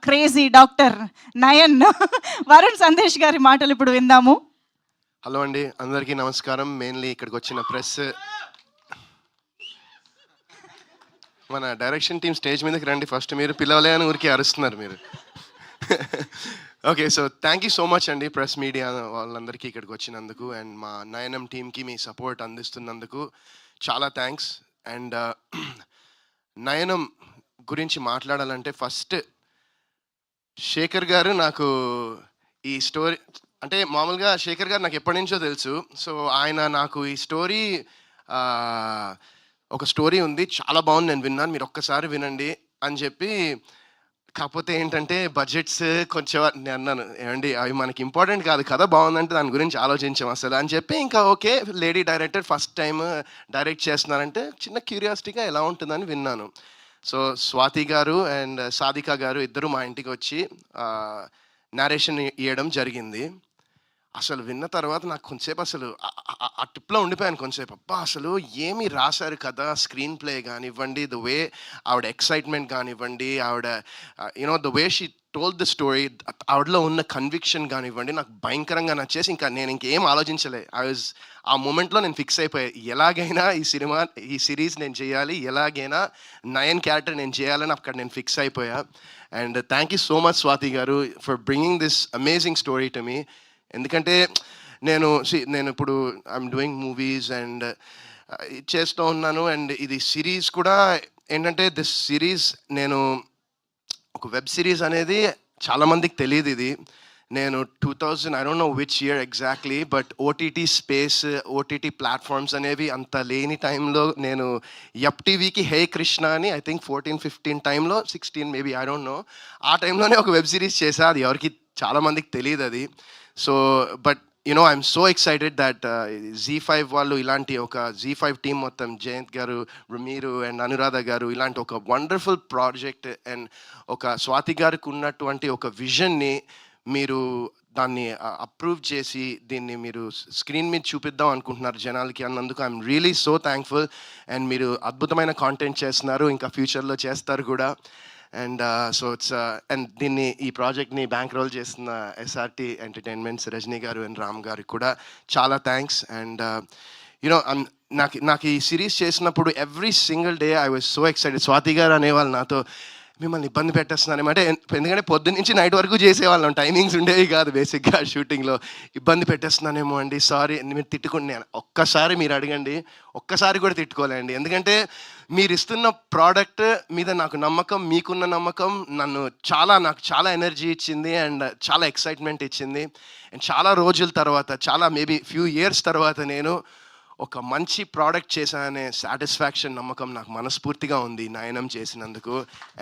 Crazy doctor Nayan Varun Sandesh గారి మాటలు ఇప్పుడు విందాము. హలో అండి, అందరికీ నమస్కారం. మెయిన్లీ ఇక్కడికి వచ్చిన ప్రెస్, మన డైరెక్షన్ టీం స్టేజ్ మీదకి రండి. ఫస్ట్ మీరు పిలవలే అని ఊరికి అరుస్తున్నారు మీరు. Okay, so thank you so much అండి ప్రెస్ మీడియా వాళ్ళందరికీ ఇక్కడికి వచ్చినందుకు, అండ్ మా నయనం టీంకి మీ సపోర్ట్ అందిస్తున్నందుకు చాలా థ్యాంక్స్. అండ్ నయనం గురించి మాట్లాడాలంటే ఫస్ట్ శేఖర్ గారు నాకు ఈ స్టోరీ, అంటే మామూలుగా శేఖర్ గారు నాకు ఎప్పటి నుంచో తెలుసు. సో ఆయన నాకు ఈ స్టోరీ, ఒక స్టోరీ ఉంది, చాలా బాగుంది, నేను విన్నాను, మీరు ఒక్కసారి వినండి అని చెప్పి. కాకపోతే ఏంటంటే బడ్జెట్స్ కొంచెం నేను అన్నాను, ఏమండి అవి మనకి ఇంపార్టెంట్ కాదు, కథ బాగుందంటే దాని గురించి ఆలోచించాం అసలు అని చెప్పి. ఇంకా okay, lady director first time direct చేస్తున్నారంటే చిన్న క్యూరియాసిటీగా ఎలా ఉంటుందని విన్నాను. సో స్వాతి గారు అండ్ సాధిక గారు ఇద్దరు మా ఇంటికి వచ్చి నేరేషన్ ఇవ్వడం జరిగింది. అసలు విన్న తర్వాత నాకు కొంచెంసేపు అసలు ఆ టిప్లో ఉండిపోయాను కొంచెంసేపు. అబ్బా అసలు ఏమి రాశారు కదా, స్క్రీన్ ప్లే కానివ్వండి, ద వే ఆవిడ ఎక్సైట్మెంట్ కానివ్వండి, ఆవిడ you know the way she told the story, ఆవిడలో ఉన్న కన్విక్షన్ కానివ్వండి, నాకు భయంకరంగా నచ్చేసి ఇంకా నేను ఇంకేం ఆలోచించలే. ఆ మూమెంట్లో నేను ఫిక్స్ అయిపోయాయి, ఎలాగైనా ఈ సిరీస్ నేను చేయాలి, ఎలాగైనా నయన్ క్యారెక్టర్ నేను చేయాలని అక్కడ నేను ఫిక్స్ అయిపోయా. And thank you so much Swathi గారు for bringing this amazing story to me. ఎందుకంటే నేను ఇప్పుడు ఐఎమ్ డూయింగ్ మూవీస్ అండ్ చేస్తూ ఉన్నాను, అండ్ ఇది సిరీస్ కూడా ఏంటంటే దిస్ సిరీస్ నేను ఒక వెబ్ సిరీస్ అనేది చాలామందికి తెలియదు. ఇది నేను 2000 I don't know which year exactly, but OTT space, OTT platforms అనేవి అంత లేని టైంలో నేను యప్ టీవీకి హే కృష్ణ అని ఐ థింక్ 14-15 టైంలో, 16 మేబీ, ఐ డోంట్ నో, ఆ టైంలోనే ఒక వెబ్ సిరీస్ చేశా. అది ఎవరికి చాలామందికి తెలియదు అది. So but you know I'm so excited that Z5 వాళ్ళు ఇలాంటి ఒక Z5 టీం మొత్తం, జయంత్ గారు, మీరు అండ్ అనురాధ గారు, ఇలాంటి ఒక వండర్ఫుల్ ప్రాజెక్ట్ అండ్ ఒక స్వాతి గారికి ఉన్నటువంటి ఒక విజన్ని మీరు దాన్ని అప్రూవ్ చేసి దీన్ని మీరు స్క్రీన్ మీద చూపిద్దాం అనుకుంటున్నారు జనాలకి అన్నందుకు I'm really so thankful. And మీరు అద్భుతమైన కాంటెంట్ చేస్తున్నారు, ఇంకా ఫ్యూచర్లో చేస్తారు కూడా. అండ్ సో ఇట్స్ అండ్ ఈ ప్రాజెక్ట్ని బ్యాంక్ రోల్ చేస్తున్న SRT ఎంటర్టైన్మెంట్స్ రజనీ గారు అండ్ రామ్ గారికి కూడా చాలా థ్యాంక్స్. అండ్ యూనో నాకు ఈ సిరీస్ చేసినప్పుడు every single day I was so excited. Swathi గారు అనేవాళ్ళు నాతో, మిమ్మల్ని ఇబ్బంది పెట్టేస్తున్నానేమో అంటే, ఎందుకంటే పొద్దున్న నుంచి నైట్ వరకు చేసేవాళ్ళం, టైమింగ్స్ ఉండేవి కాదు బేసిక్గా షూటింగ్లో. ఇబ్బంది పెట్టేస్తున్నానేమో అండి, సారీ, మీరు తిట్టుకుని, ఒక్కసారి మీరు అడగండి, ఒక్కసారి కూడా తిట్టుకోలేండి. ఎందుకంటే మీరు ఇస్తున్న ప్రోడక్ట్ మీద నాకు నమ్మకం, మీకున్న నమ్మకం నాకు చాలా ఎనర్జీ ఇచ్చింది అండ్ చాలా ఎక్సైట్మెంట్ ఇచ్చింది. అండ్ చాలా రోజుల తర్వాత, చాలా మేబీ ఫ్యూ ఇయర్స్ తర్వాత నేను ఒక మంచి ప్రోడక్ట్ చేశాననే సాటిస్ఫాక్షన్, నమ్మకం నాకు మనస్ఫూర్తిగా ఉంది నయనం చేసినందుకు.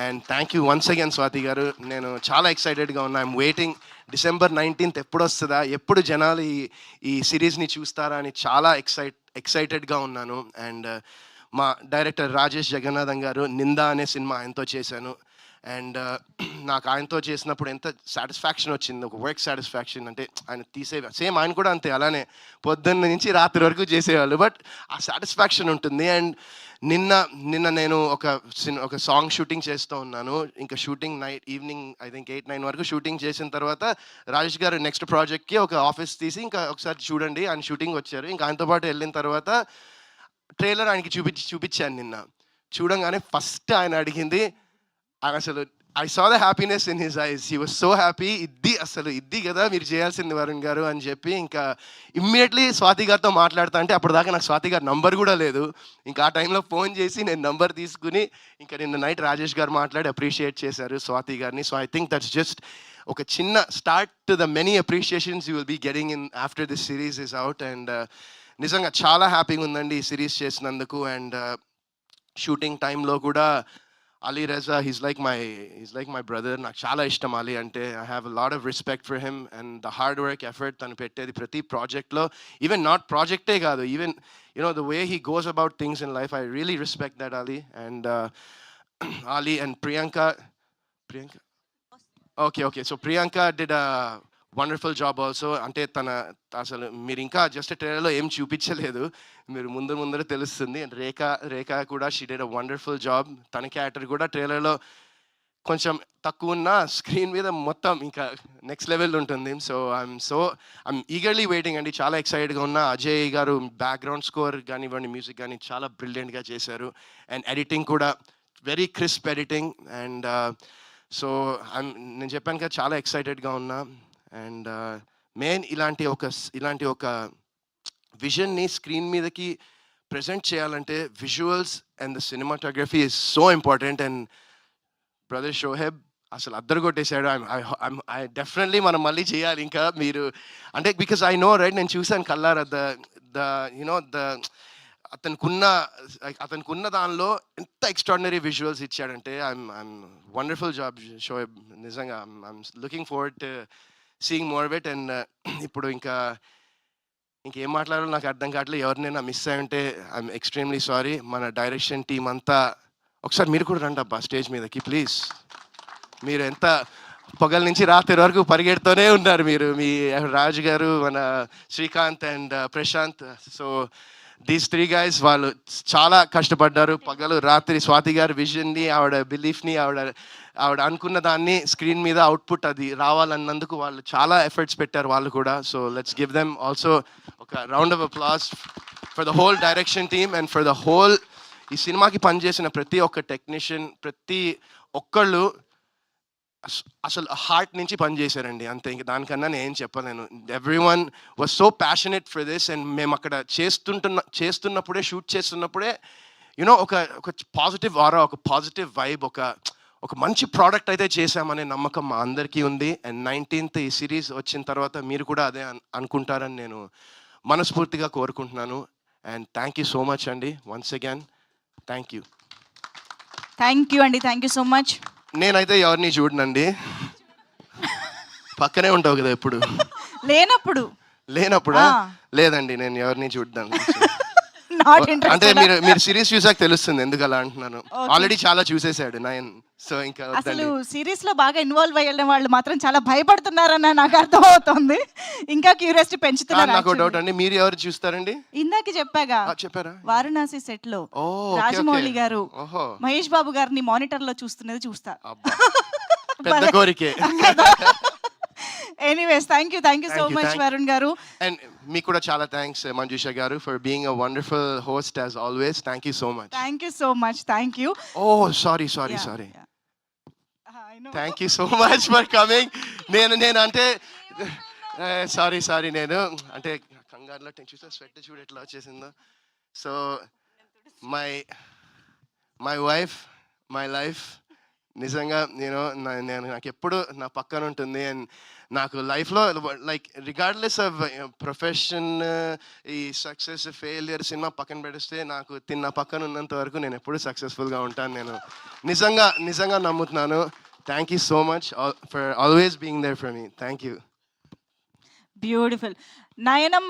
And thank you once again Swathi గారు. నేను చాలా ఎక్సైటెడ్గా ఉన్నా. ఐఎమ్ వెయిటింగ్ December 19th ఎప్పుడు వస్తుందా, ఎప్పుడు జనాలు ఈ సిరీస్ని చూస్తారా అని చాలా ఎక్సైటెడ్గా ఉన్నాను. అండ్ మా డైరెక్టర్ రాజేష్ జగన్నాథం గారు, నిందా అనే సినిమా ఆయనతో చేశాను. అండ్ నాకు ఆయనతో చేసినప్పుడు ఎంత సాటిస్ఫాక్షన్ వచ్చింది, ఒక వర్క్ సాటిస్ఫాక్షన్. అంటే ఆయన సేమ్ ఆయన కూడా అంతే, అలానే పొద్దున్న నుంచి రాత్రి వరకు చేసేవాళ్ళు, బట్ ఆ సాటిస్ఫాక్షన్ ఉంటుంది. అండ్ నిన్న నేను ఒక సాంగ్ షూటింగ్ చేస్తూ ఉన్నాను. ఇంకా షూటింగ్ ఈవినింగ్ ఐ థింక్ 8-9 వరకు షూటింగ్ చేసిన తర్వాత రాజేష్ గారు నెక్స్ట్ ప్రాజెక్ట్కి ఒక ఆఫీస్ తీసి ఇంకా ఒకసారి చూడండి ఆయన షూటింగ్ వచ్చారు. ఇంకా ఆయనతో పాటు వెళ్ళిన తర్వాత ట్రైలర్ ఆయనకి చూపించాను నిన్న. చూడంగానే ఫస్ట్ ఆయన అడిగింది, అసలు I saw the happiness in his eyes, he was so happy. ఇది కదా మీరు చేయాల్సింది వరుణ్ గారు అని చెప్పి ఇంకా ఇమ్మీడియట్లీ స్వాతి గారితో మాట్లాడుతా అంటే, అప్పటిదాకా నాకు స్వాతి గారి నంబర్ కూడా లేదు. ఇంకా ఆ టైంలో ఫోన్ చేసి నేను నంబర్ తీసుకుని ఇంకా నిన్న నైట్ రాజేష్ గారు మాట్లాడి అప్రిషియేట్ చేశారు స్వాతి గారిని. So I think that's just ఒక చిన్న start to the many appreciations you will be getting in after this series is out. And నిజంగా చాలా హ్యాపీగా ఉందండి ఈ సిరీస్ చేసినందుకు. అండ్ షూటింగ్ టైంలో కూడా Ali Reza, he's like my brother. నాకు చాలా ఇష్టం Ali అంటే. I have a lot of respect for him and the hard work, effort తను పెట్టేది ప్రతి ప్రాజెక్ట్లో, ఈవెన్ నాట్ ప్రాజెక్టే కాదు, even the way he goes about things in life, I really respect that Ali. And Ali and Priyanka, okay, so Priyanka did a wonderful job also. అంటే అసలు మీరు ఇంకా just ట్రైలర్లో ఏం చూపించలేదు, మీరు ముందర తెలుస్తుంది. అండ్ రేఖ కూడా she did a wonderful job. తన క్యారెక్టర్ కూడా ట్రైలర్లో కొంచెం తక్కువ ఉన్న స్క్రీన్ మీద మొత్తం ఇంకా నెక్స్ట్ లెవెల్ ఉంటుంది. సో ఐఎమ్ ఈగర్లీ వెయిటింగ్ అండి. చాలా ఎక్సైటెడ్గా ఉన్న. అజయ్ గారు బ్యాక్గ్రౌండ్ స్కోర్ కానివ్వండి, మ్యూజిక్ కానీ చాలా బ్రిలియంట్గా చేశారు. అండ్ ఎడిటింగ్ కూడా very crisp editing. And so నేను చెప్పాను కదా, చాలా ఎక్సైటెడ్గా ఉన్నా. అండ్ మెయిన్ ఇలాంటి ఒక విజన్ని స్క్రీన్ మీదకి ప్రెజెంట్ చేయాలంటే visuals and the cinematography is so important. And brother Shoaib అసలు అద్దరు కొట్టేశాడు. ఐ డెఫినెట్లీ మనం మళ్ళీ చేయాలి ఇంకా. మీరు అంటే బికాస్ ఐ నో రైట్, నేను చూశాను కల్లారా అతనుకున్న దానిలో ఎంత ఎక్స్ట్రాడినరీ విజువల్స్ ఇచ్చాడంటే ఐఎమ్ వండర్ఫుల్ జాబ్ షోహెబ్. నిజంగా I'm looking forward to seeing more of it. And ఇప్పుడు ఇంకేం మాట్లాడాలో నాకు అర్థం కావట్లేదు. ఎవరినైనా మిస్ అయి ఉంటే ఐఎమ్ ఎక్స్ట్రీమ్లీ సారీ. మన డైరెక్షన్ టీం అంతా ఒకసారి మీరు కూడా రండి అబ్బా స్టేజ్ మీదకి ప్లీజ్. మీరు ఎంత పొగల నుంచి రాత్రి వరకు పరిగెడుతూనే ఉన్నారు మీరు, మీ రాజు గారు, మన Srikanth and Prashanth. So these 3 guys వాళ్ళు చాలా కష్టపడ్డారు పగలు రాత్రి. స్వాతి గారి విజన్ని, ఆవిడ బిలీఫ్ని, ఆవిడ అనుకున్న దాన్ని స్క్రీన్ మీద అవుట్పుట్ అది రావాలన్నందుకు వాళ్ళు చాలా ఎఫర్ట్స్ పెట్టారు వాళ్ళు కూడా. So let's give them also ఒక round of applause for the whole direction team and for the whole ఈ సినిమాకి పనిచేసిన ప్రతి ఒక్క టెక్నీషియన్, ప్రతి ఒక్కళ్ళు అసలు హార్ట్ నుంచి పనిచేశారండి అంతే. ఇంక దానికన్నా నేను ఏం చెప్పలేను. Everyone was so passionate for this. And మేము అక్కడ చేస్తున్నప్పుడే షూట్ చేస్తున్నప్పుడే యూనో ఒక పాజిటివ్ ఆరా, ఒక పాజిటివ్ వైబ్, ఒక మంచి ప్రోడక్ట్ అయితే చేశామనే నమ్మకం మా అందరికీ ఉంది. అండ్ 19th ఈ సిరీస్ వచ్చిన తర్వాత మీరు కూడా అదే అనుకుంటారని నేను మనస్ఫూర్తిగా కోరుకుంటున్నాను. And thank you so much అండి వన్స్ అగైన్. థ్యాంక్ యూ అండి. Thank you so much. నేనైతే ఎవరిని చూడనండి, పక్కనే ఉంటావు కదా ఎప్పుడు. లేనప్పుడా? లేదండి, నేను ఎవరిని చూడను. అంటే మీరు సిరీస్ చూసాక తెలుస్తుంది ఎందుకు అలా అంటున్నాను. ఆల్రెడీ చాలా చూసేసాడు నయన్. సో ఇంకా అసలు సిరీస్ లో బాగా ఇన్వాల్వ్ అయ్యే వాళ్ళు మాత్రం చాలా భయపడుతున్నారన్న నాకు అర్థం అవుతుంది. ఇంకా క్యూరియాసిటీ పెంచుతున్నారు. నాకు డౌట్ అండి, మీరు ఎవరు చూస్తారండి? ఇందాక చెప్పారా, వారణాసి సెట్ లో రాజమౌళి గారు మహేష్ బాబు గారిని మానిటర్ లో చూస్తున్నది చూస్తా. పెద్ద కోరికే. Anyways thank you so much Varun garu. And మీకు కూడా చాలా thanks Manjusha garu for being a wonderful host as always. Thank you so much. Thank you. Oh sorry thank you so much for coming. నేను అంటే సారీ నేను అంటే కంగారులో చూసా స్వెట్ చూడు ఎట్లా వచ్చేసిందో. So my wife, my life నిజంగా నాకు ఎప్పుడు నా పక్కన ఉంటుంది. అండ్ నాకు లైఫ్లో లైక్ రిగార్డ్లెస్ ఆఫ్ ప్రొఫెషన్, ఈ సక్సెస్ ఫెయిలియర్ సినిమా పక్కన పెడిస్తే నాకు తిన్న పక్కన ఉన్నంత వరకు నేను ఎప్పుడు సక్సెస్ఫుల్గా ఉంటాను. నేను నిజంగా నమ్ముతున్నాను. Thank you so much for always being there for me. Thank you. Beautiful. Nayanam